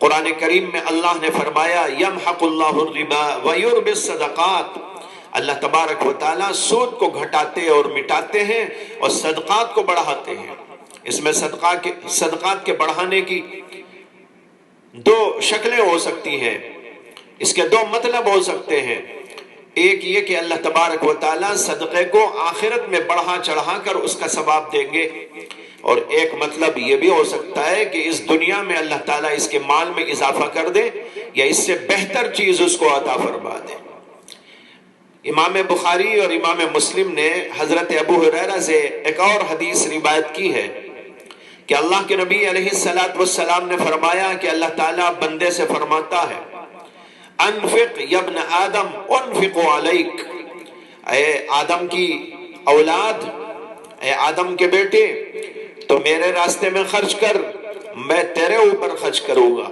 قرآن کریم میں اللہ نے فرمایا یمحق اللہ الربا ویربی الصدقات، اللہ تبارک و تعالیٰ سود کو گھٹاتے اور مٹاتے ہیں اور صدقات کو بڑھاتے ہیں۔ اس میں صدقات کے بڑھانے کی دو شکلیں ہو سکتی ہیں، اس کے دو مطلب ہو سکتے ہیں۔ ایک یہ کہ اللہ تبارک و تعالیٰ صدقے کو آخرت میں بڑھا چڑھا کر اس کا ثواب دیں گے، اور ایک مطلب یہ بھی ہو سکتا ہے کہ اس دنیا میں اللہ تعالیٰ اس کے مال میں اضافہ کر دے یا اس سے بہتر چیز اس کو عطا فرما دے۔ امام بخاری اور امام مسلم نے حضرت ابو ہریرہ سے ایک اور حدیث روایت کی ہے کہ اللہ کے نبی علیہ السلام نے فرمایا کہ اللہ تعالیٰ بندے سے فرماتا ہے انفق یا ابن آدم انفق علیک، اے آدم کی اولاد، اے آدم کے بیٹے، تو میرے راستے میں خرچ کر، میں تیرے اوپر خرچ کروں گا۔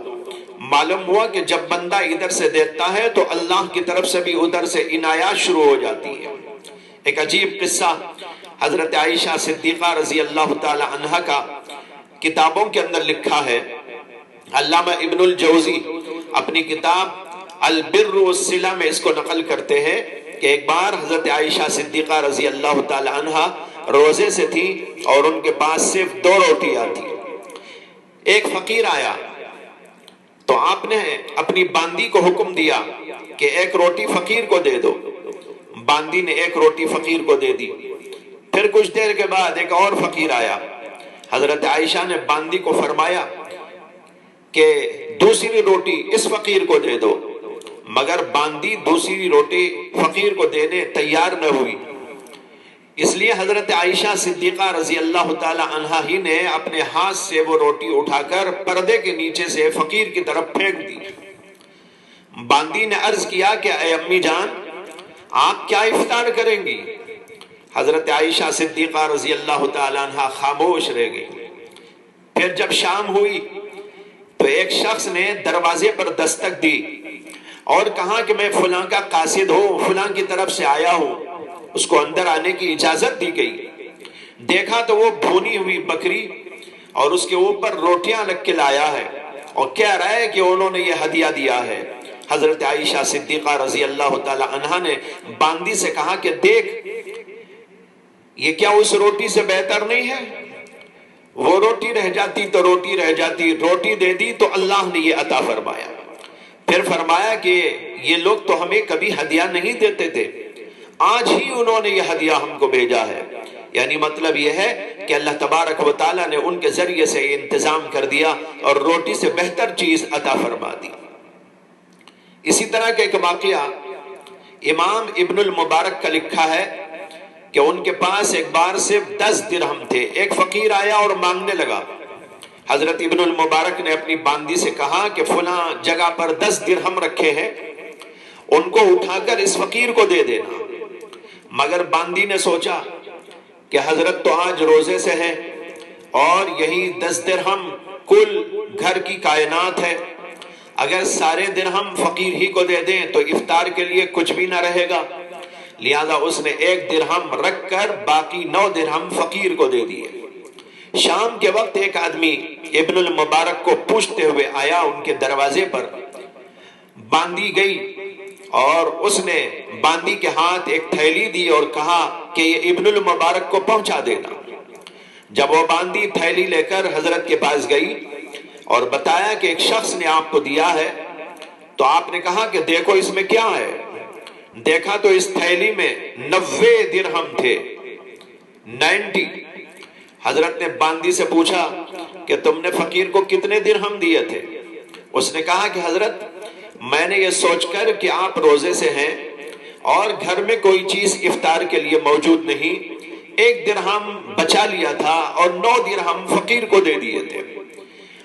معلوم ہوا کہ جب بندہ ادھر سے دیتا ہے تو اللہ کی طرف سے بھی ادھر سے عنایات شروع ہو جاتی ہے۔ ایک عجیب قصہ حضرت عائشہ صدیقہ رضی اللہ تعالی عنہ کا کتابوں کے اندر لکھا ہے۔ علامہ ابن الجوزی اپنی کتاب البر والصلہ میں اس کو نقل کرتے ہیں کہ ایک بار حضرت عائشہ صدیقہ رضی اللہ تعالی عنہ روزے سے تھی اور ان کے پاس صرف 2 روٹیاں تھیں۔ ایک فقیر آیا تو آپ نے اپنی باندی کو حکم دیا کہ 1 روٹی فقیر کو دے دو۔ باندی نے 1 روٹی فقیر کو دے دی۔ پھر کچھ دیر کے بعد ایک اور فقیر آیا، حضرت عائشہ نے باندی کو فرمایا کہ دوسری روٹی اس فقیر کو دے دو، مگر باندی دوسری روٹی فقیر کو دینے تیار نہ ہوئی۔ اس لیے حضرت عائشہ صدیقہ رضی اللہ تعالی عنہا ہی نے اپنے ہاتھ سے وہ روٹی اٹھا کر پردے کے نیچے سے فقیر کی طرف پھینک دی۔ باندی نے عرض کیا کہ اے امی جان، آپ کیا افطار کریں گی؟ حضرت عائشہ صدیقہ رضی اللہ تعالی عنہا خاموش رہ گئی۔ پھر جب شام ہوئی تو ایک شخص نے دروازے پر دستک دی اور کہا کہ میں فلاں کا قاصد ہوں، فلاں کی طرف سے آیا ہوں۔ اس کو اندر آنے کی اجازت دی گئی۔ دیکھا تو وہ بھونی ہوئی بکری اور اس کے اوپر روٹیاں رکھ کے لایا ہے اور کہہ رہا ہے کہ انہوں نے یہ ہدیہ دیا ہے۔ حضرت عائشہ صدیقہ رضی اللہ تعالی عنہا نے باندی سے کہا کہ دیکھ، یہ کیا اس روٹی سے بہتر نہیں ہے؟ وہ روٹی رہ جاتی تو روٹی رہ جاتی، روٹی دے دی تو اللہ نے یہ عطا فرمایا۔ پھر فرمایا کہ یہ لوگ تو ہمیں کبھی ہدیہ نہیں دیتے تھے، آج ہی انہوں نے یہ ہدیہ ہم کو بھیجا ہے۔ یعنی مطلب یہ ہے کہ اللہ تبارک و تعالیٰ نے ان کے ذریعے سے انتظام کر دیا اور روٹی سے بہتر چیز عطا فرما دی۔ اسی طرح کا ایک واقعہ امام ابن المبارک کا لکھا ہے کہ ان کے پاس ایک بار صرف 10 درہم تھے۔ ایک فقیر آیا اور مانگنے لگا۔ حضرت ابن المبارک نے اپنی باندی سے کہا کہ فلاں جگہ پر 10 درہم رکھے ہیں، ان کو اٹھا کر اس فقیر کو دے دینا۔ مگر باندی نے سوچا کہ حضرت تو آج روزے سے ہیں اور یہی 10 درہم کل گھر کی کائنات ہے، اگر سارے درہم فقیر ہی کو دے دیں تو افطار کے لیے کچھ بھی نہ رہے گا۔ لہذا اس نے 1 درہم رکھ کر باقی 9 درہم فقیر کو دے دیے۔ شام کے وقت ایک آدمی ابن المبارک کو پوچھتے ہوئے آیا ان کے دروازے پر۔ باندی گئی اور اس نے باندی کے ہاتھ ایک تھیلی دی اور کہا کہ یہ ابن المبارک کو پہنچا دینا۔ جب وہ باندی تھیلی لے کر حضرت کے پاس گئی اور بتایا کہ ایک شخص نے آپ کو دیا ہے، تو آپ نے کہا کہ دیکھو اس میں کیا ہے۔ دیکھا تو اس تھیلی میں 90 درہم تھے، 90۔ حضرت نے باندی سے پوچھا کہ تم نے فقیر کو کتنے درہم دیے تھے؟ اس نے کہا کہ حضرت میں نے یہ سوچ کر کہ آپ روزے سے ہیں اور گھر میں کوئی چیز افطار کے لیے موجود نہیں، 1 درہم بچا لیا تھا اور 9 درہم فقیر کو دے دیے تھے۔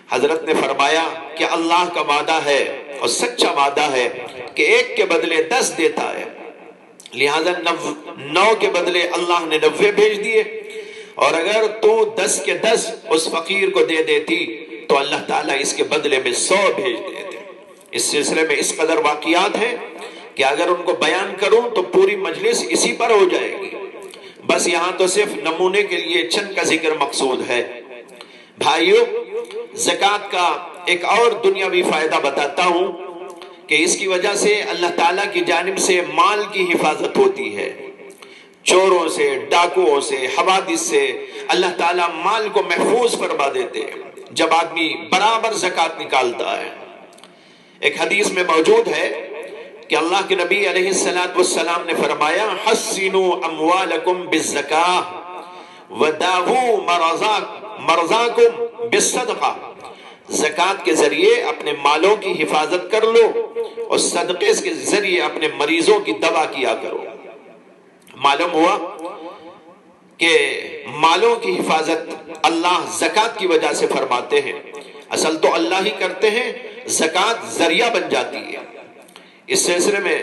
حضرت نے فرمایا کہ اللہ کا وعدہ ہے اور سچا وعدہ ہے کہ 1 کے بدلے 10 دیتا ہے، لہذا 9 کے بدلے اللہ نے 90 بھیج دیے، اور اگر تو 10 کے 10 اس فقیر کو دے دیتی تو اللہ تعالیٰ اس کے بدلے میں 100 بھیج دیتے۔ اس سلسلے میں اس قدر واقعات ہیں کہ اگر ان کو بیان کروں تو پوری مجلس اسی پر ہو جائے گی، بس یہاں تو صرف نمونے کے لیے چند کا ذکر مقصود ہے۔ بھائیو، زکوٰۃ کا ایک اور دنیاوی فائدہ بتاتا ہوں کہ اس کی وجہ سے اللہ تعالیٰ کی جانب سے مال کی حفاظت ہوتی ہے، چوروں سے، ڈاکوؤں سے، حوادث سے اللہ تعالیٰ مال کو محفوظ فرما دیتے ہیں جب آدمی برابر زکوٰۃ نکالتا ہے۔ ایک حدیث میں موجود ہے کہ اللہ کے نبی علیہ السلام نے فرمایا حسنوا اموالکم بالزکاۃ وداووا مرضاکم بالصدقہ، زکوٰۃ کے ذریعے اپنے مالوں کی حفاظت کر لو اور صدقے کے ذریعے اپنے مریضوں کی دوا کیا کرو۔ معلوم ہوا کہ مالوں کی حفاظت اللہ زکوٰۃ کی وجہ سے فرماتے ہیں، اصل تو اللہ ہی کرتے ہیں، زکوٰۃ ذریعہ بن جاتی ہے۔ اس سلسلے میں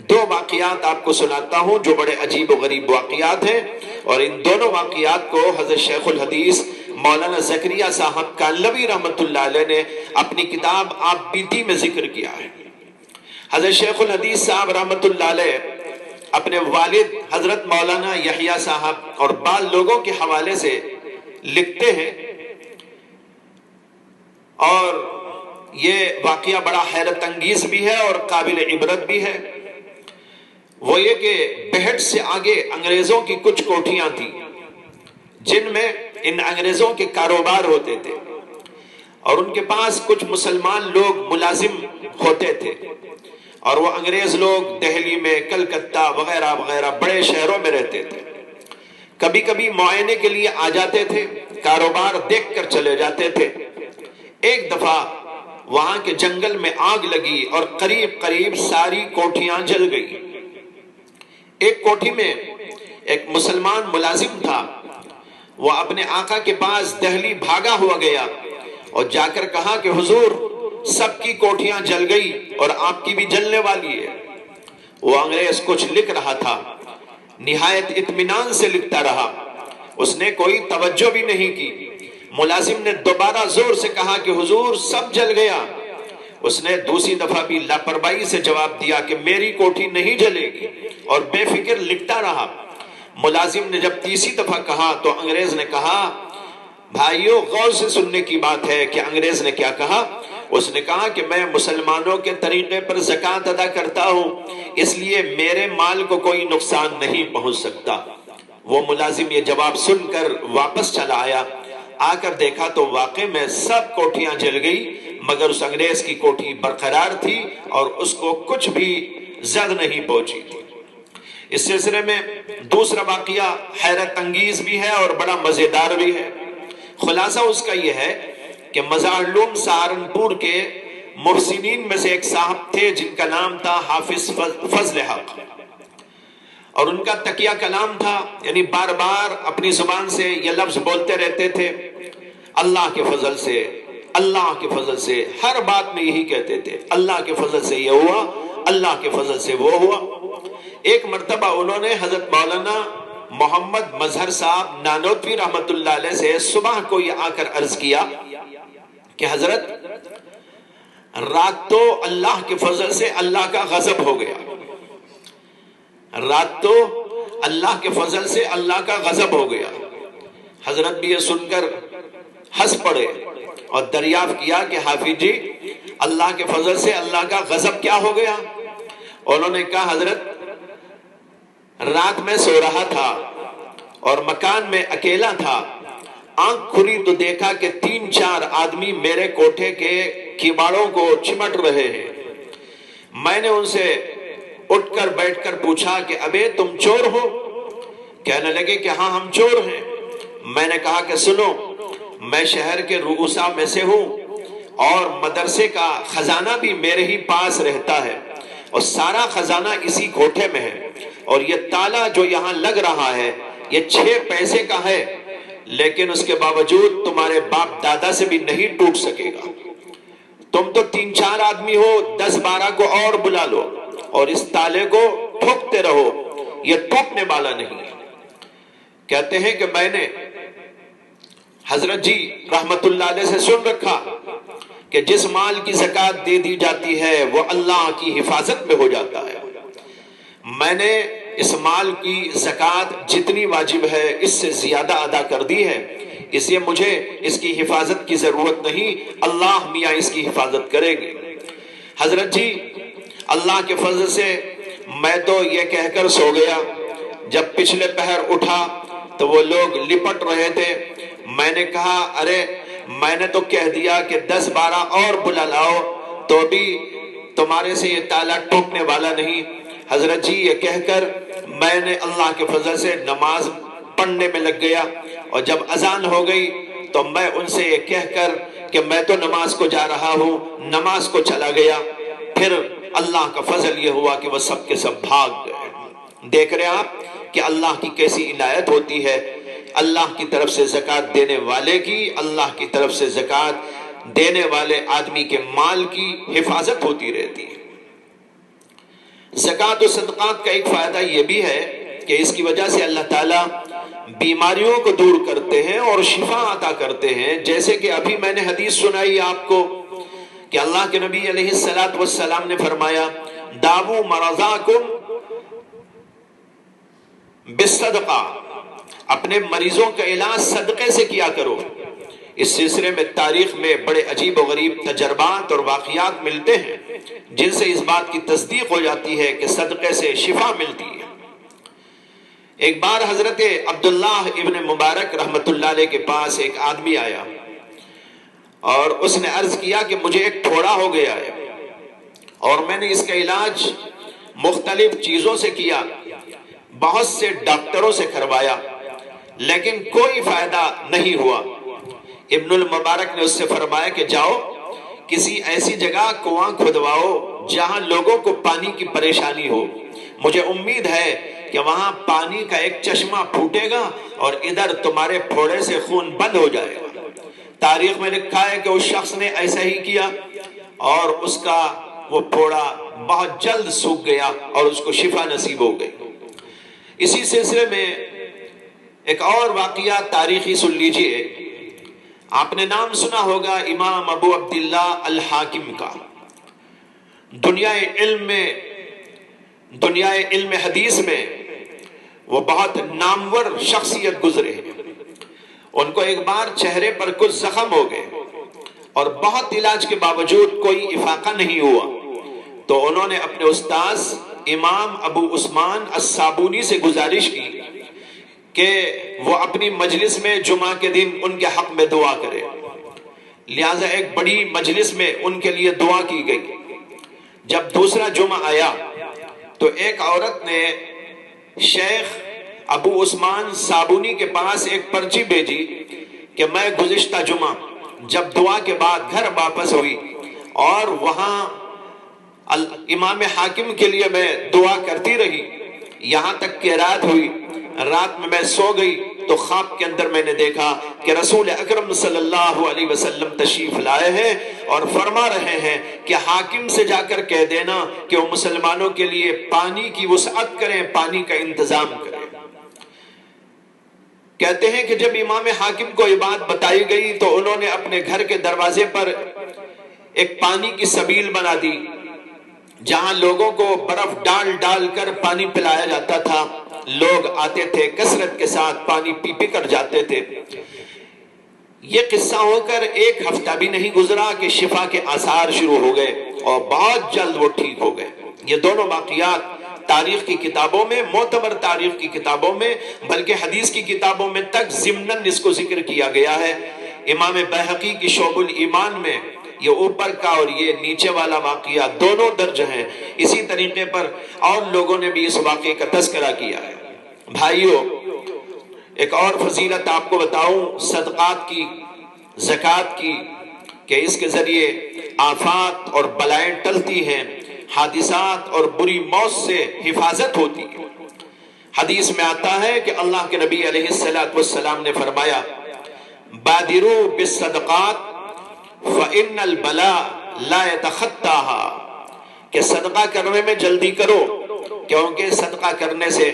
دو واقعات آپ کو سناتا ہوں جو بڑے عجیب و غریب واقعات ہیں، اور ان دونوں واقعات کو حضرت شیخ الحدیث مولانا زکریا صاحب کانلوی رحمۃ اللہ علیہ نے اپنی کتاب آپ بیتی میں ذکر کیا ہے۔ حضرت شیخ الحدیث صاحب رحمۃ اللہ علیہ اپنے والد حضرت مولانا یحییٰ صاحب اور بعض لوگوں کے حوالے سے لکھتے ہیں، اور یہ واقعہ بڑا حیرت انگیز بھی ہے اور قابل عبرت بھی ہے۔ وہ یہ کہ بہٹ سے آگے انگریزوں کی کچھ کوٹھیاں تھیں جن میں ان انگریزوں کے کاروبار ہوتے تھے، اور ان کے پاس کچھ مسلمان لوگ ملازم ہوتے تھے، اور وہ انگریز لوگ دہلی میں، کلکتہ وغیرہ وغیرہ بڑے شہروں میں رہتے تھے۔ کبھی کبھی معائنے کے لیے آ جاتے تھے، کاروبار دیکھ کر چلے جاتے تھے۔ ایک دفعہ وہاں کے جنگل میں آگ لگی اور قریب قریب ساری کوٹھیاں جل گئی۔ ایک کوٹھی میں ایک مسلمان ملازم تھا، وہ اپنے آقا کے پاس دہلی بھاگا ہوا گیا اور جا کر کہا کہ حضور سب کی کوٹھیاں جل گئی اور آپ کی بھی جلنے والی ہے۔ وہ انگریز کچھ لکھ رہا تھا، نہایت اطمینان سے لکھتا رہا، اس نے کوئی توجہ بھی نہیں کی۔ ملازم نے دوبارہ زور سے کہا کہ حضور سب جل گیا۔ اس نے دوسری دفعہ بھی لاپرواہی سے جواب دیا کہ میری کوٹھی نہیں جلے گی، اور بے فکر لکھتا رہا۔ ملازم نے جب تیسری دفعہ کہا تو انگریز نے کہا، بھائیو غور سے سننے کی بات ہے کہ انگریز نے کیا کہا۔ اس نے کہا کہ میں مسلمانوں کے طریقے پر زکوٰۃ ادا کرتا ہوں، اس لیے میرے مال کو کوئی نقصان نہیں پہنچ سکتا۔ وہ ملازم یہ جواب سن کر واپس چلا آیا، آ کر دیکھا تو واقع میں سب کوٹھیاں جل گئی، مگر اس انگریز کی کوٹھی برقرار تھی اور اس کو کچھ بھی زد نہیں پہنچی۔ اس سلسلے میں دوسرا واقعہ حیرت انگیز بھی ہے اور بڑا مزیدار بھی ہے۔ خلاصہ اس کا یہ ہے کہ مزارلوم سہارنپور کے محسنین میں سے ایک صاحب تھے جن کا نام تھا حافظ فضل حق، اور ان کا تکیہ کلام تھا، یعنی بار بار اپنی زبان سے یہ لفظ بولتے رہتے تھے، اللہ کے فضل سے، اللہ کے فضل سے، ہر بات میں یہی کہتے تھے، اللہ کے فضل سے یہ ہوا، اللہ کے فضل سے وہ ہوا۔ ایک مرتبہ انہوں نے حضرت مولانا محمد مظہر صاحب نانوتوی رحمت اللہ علیہ سے صبح کو یہ آ کر عرض کیا کہ حضرت رات تو اللہ کے فضل سے اللہ کا غضب ہو گیا، رات تو اللہ کے فضل سے اللہ کا غضب ہو گیا۔ حضرت بھی یہ سن کر ہنس پڑے اور دریافت کیا کہ حافظ جی اللہ کے فضل سے اللہ کا غضب کیا ہو گیا؟ انہوں نے کہا حضرت رات میں سو رہا تھا اور مکان میں اکیلا تھا، آنکھ کھلی تو دیکھا کہ 3-4 آدمی میرے کوٹھے کے کیباڑوں کو چمٹ رہے ہیں۔ میں نے ان سے اٹھ کر بیٹھ کر پوچھا کہ ابے تم چور ہو؟ کہنے لگے کہ ہاں ہم چور ہیں۔ میں نے کہا کہ سنو، میں شہر کے رؤسا میں سے ہوں اور مدرسے کا خزانہ بھی میرے ہی پاس رہتا ہے، اور سارا خزانہ اسی کوٹھے میں ہے، اور یہ تالا جو یہاں لگ رہا ہے یہ 6 پیسے کا ہے، لیکن اس کے باوجود تمہارے باپ دادا سے بھی نہیں ٹوٹ سکے گا۔ تم تو 3-4 آدمی ہو، 10-12 کو اور بلا لو اور اس تالے کو ٹھوکتے رہو، یہ ٹوٹنے والا نہیں ہے۔ کہتے ہیں کہ میں نے حضرت جی رحمت اللہ علیہ سے سن رکھا کہ جس مال کی زکوٰۃ دے دی جاتی ہے وہ اللہ کی حفاظت میں ہو جاتا ہے۔ میں نے اس مال کی زکوٰۃ جتنی واجب ہے اس سے زیادہ ادا کر دی ہے، اس لیے مجھے اس کی حفاظت کی ضرورت نہیں، اللہ میاں اس کی حفاظت کریں گے۔ حضرت جی اللہ کے فضل سے میں تو یہ کہہ کر سو گیا، جب پچھلے پہر اٹھا تو وہ لوگ لپٹ رہے تھے۔ میں نے کہا ارے میں نے تو کہہ دیا کہ 10-12 اور بلا لاؤ تو بھی تمہارے سے یہ تالا ٹوٹنے والا نہیں۔ حضرت جی یہ کہہ کر میں نے اللہ کے فضل سے نماز پڑھنے میں لگ گیا، اور جب اذان ہو گئی تو میں ان سے یہ کہہ کر کہ میں تو نماز کو جا رہا ہوں، نماز کو چلا گیا۔ پھر اللہ کا فضل یہ ہوا کہ وہ سب کے سب بھاگ گئے۔ دیکھ رہے آپ کہ اللہ کی کیسی عنایت ہوتی ہے، اللہ کی طرف سے زکوٰۃ دینے والے کی، اللہ کی طرف سے زکوٰۃ دینے والے آدمی کے مال کی حفاظت ہوتی رہتی ہے۔ زکوٰۃ و صدقات کا ایک فائدہ یہ بھی ہے کہ اس کی وجہ سے اللہ تعالیٰ بیماریوں کو دور کرتے ہیں اور شفا عطا کرتے ہیں۔ جیسے کہ ابھی میں نے حدیث سنائی آپ کو کہ اللہ کے نبی علیہ السلام نے فرمایا داو مرضاکم بالصدقہ، اپنے مریضوں کا علاج صدقے سے کیا کرو۔ اس سلسلے میں تاریخ میں بڑے عجیب و غریب تجربات اور واقعات ملتے ہیں جن سے اس بات کی تصدیق ہو جاتی ہے کہ صدقے سے شفا ملتی ہے۔ ایک بار حضرت عبداللہ ابن مبارک رحمت اللہ علیہ کے پاس ایک آدمی آیا اور اس نے عرض کیا کہ مجھے ایک پھوڑا ہو گیا ہے اور میں نے اس کا علاج مختلف چیزوں سے کیا، بہت سے ڈاکٹروں سے کروایا، لیکن کوئی فائدہ نہیں ہوا۔ ابن المبارک نے اس سے فرمایا کہ جاؤ کسی ایسی جگہ کنواں کھدواؤ جہاں لوگوں کو پانی کی پریشانی ہو، مجھے امید ہے کہ وہاں پانی کا ایک چشمہ پھوٹے گا اور ادھر تمہارے پھوڑے سے خون بند ہو جائے گا۔ تاریخ میں لکھا ہے کہ اس شخص نے ایسا ہی کیا اور اس کا وہ پھوڑا بہت جلد سوکھ گیا اور اس کو شفا نصیب ہو گئی۔ اسی سلسلے میں ایک اور واقعہ تاریخی سن لیجئے۔ آپ نے نام سنا ہوگا امام ابو عبداللہ الحاکم کا۔ دنیا علم حدیث میں وہ بہت نامور شخصیت گزرے ہیں۔ ان کو ایک بار چہرے پر کچھ زخم ہو گئے اور بہت علاج کے باوجود کوئی افاقہ نہیں ہوا، تو انہوں نے اپنے استاذ امام ابو عثمان الصابونی سے گزارش کی کہ وہ اپنی مجلس میں جمعہ کے دن ان کے حق میں دعا کرے۔ لہٰذا ایک بڑی مجلس میں ان کے لیے دعا کی گئی۔ جب دوسرا جمعہ آیا تو ایک عورت نے شیخ ابو عثمان صابونی کے پاس ایک پرچی بھیجی کہ میں گزشتہ جمعہ جب دعا کے بعد گھر واپس ہوئی اور وہاں امام حاکم کے لیے میں دعا کرتی رہی، یہاں تک کہ رات ہوئی، رات میں سو گئی تو خواب کے اندر میں نے دیکھا کہ رسول اکرم صلی اللہ علیہ وسلم تشریف لائے ہیں اور فرما رہے ہیں کہ حاکم سے جا کر کہہ دینا کہ وہ مسلمانوں کے لیے پانی کی وسعت کریں، پانی کا انتظام کریں۔ کہتے ہیں کہ جب امام حاکم کو یہ بات بتائی گئی تو انہوں نے اپنے گھر کے دروازے پر ایک پانی کی سبیل بنا دی جہاں لوگوں کو برف ڈال ڈال کر پانی پلایا جاتا تھا۔ لوگ آتے تھے، کثرت کے ساتھ پانی پی پی کر جاتے تھے۔ یہ قصہ ہو کر ایک ہفتہ بھی نہیں گزرا کہ شفا کے آثار شروع ہو گئے اور بہت جلد وہ ٹھیک ہو گئے۔ یہ دونوں واقعات تاریخ کی کتابوں میں، معتبر تاریخ کی کتابوں میں، بلکہ حدیث کی کتابوں میں تک ضمناً اس کو ذکر کیا گیا ہے۔ امام بیہقی کی شعب الایمان میں یہ اوپر کا اور یہ نیچے والا واقعہ دونوں درج ہیں۔ اسی طریقے پر اور لوگوں نے بھی اس واقعے کا تذکرہ کیا ہے۔ بھائیو، ایک اور فضیلت آپ کو بتاؤں صدقات کی، زکوٰۃ کی، کہ اس کے ذریعے آفات اور بلائیں ٹلتی ہیں، حادثات اور بری موت سے حفاظت ہوتی ہے۔ حدیث میں آتا ہے کہ اللہ کے نبی علیہ السلام نے فرمایا بادروا بالصدقات فإن البلاء لا يتخطاها، کہ صدقہ کرنے میں جلدی کرو کیونکہ صدقہ کرنے سے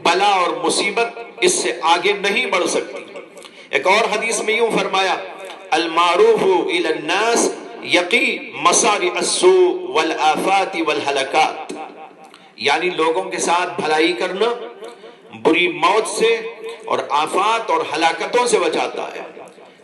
بلا اور مصیبت اس سے آگے نہیں بڑھ سکتی۔ ایک اور حدیث میں یوں فرمایا المعروف إلى الناس یقی مصارع السوء والآفات والہلکات، یعنی لوگوں کے ساتھ بھلائی کرنا بری موت سے اور آفات اور ہلاکتوں سے بچاتا ہے۔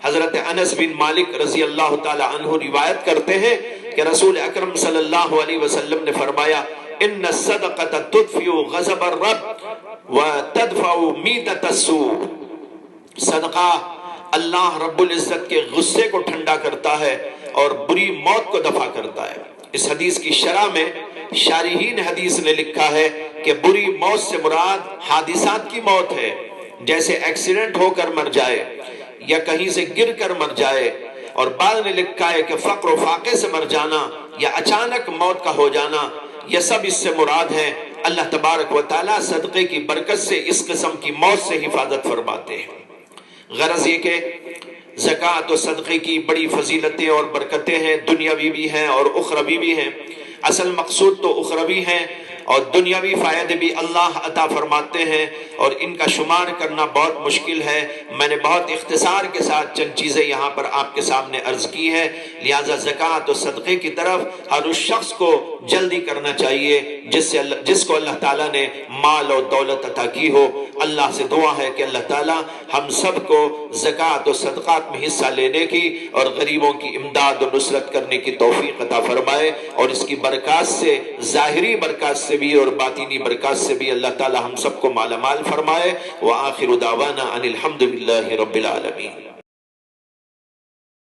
حضرت انس بن مالک رضی اللہ تعالی عنہ روایت کرتے ہیں کہ رسول اکرم صلی اللہ علیہ وسلم نے فرمایا ان الصدقۃ تطفئ غضب الرب وتدفع میتۃ السوء، صدقہ اللہ رب العزت کے غصے کو ٹھنڈا کرتا ہے اور بری موت کو دفع کرتا ہے۔ اس حدیث کی شرح میں شارحین حدیث نے لکھا ہے کہ بری موت سے مراد حادثات کی موت ہے، جیسے ایکسیڈنٹ ہو کر مر جائے یا کہیں سے گر کر مر جائے، اور بعد نے لکھا ہے کہ فقر و فاقے سے مر جانا یا اچانک موت کا ہو جانا، یہ سب اس سے مراد ہے۔ اللہ تبارک و تعالیٰ صدقے کی برکت سے اس قسم کی موت سے حفاظت فرماتے ہیں۔ غرض یہ کہ زکوٰۃ و صدقے کی بڑی فضیلتیں اور برکتیں ہیں، دنیاوی بھی ہیں اور اخروی بھی ہیں۔ اصل مقصود تو اخروی ہیں اور دنیاوی فائدے بھی اللہ عطا فرماتے ہیں، اور ان کا شمار کرنا بہت مشکل ہے۔ میں نے بہت اختصار کے ساتھ چند چیزیں یہاں پر آپ کے سامنے عرض کی ہے، لہٰذا زکوٰۃ و صدقے کی طرف ہر اس شخص کو جلدی کرنا چاہیے جس کو اللہ تعالیٰ نے مال اور دولت عطا کی ہو۔ اللہ سے دعا ہے کہ اللہ تعالیٰ ہم سب کو زکوٰۃ و صدقات میں حصہ لینے کی اور غریبوں کی امداد و نصرت کرنے کی توفیق عطا فرمائے، اور اس کی برکات سے، ظاہری برکات سے بھی اور باطینی برکات سے بھی اللہ تعالیٰ ہم سب کو مالا مال فرمائے۔ وآخر دعوانا ان الحمد للہ رب العالمین۔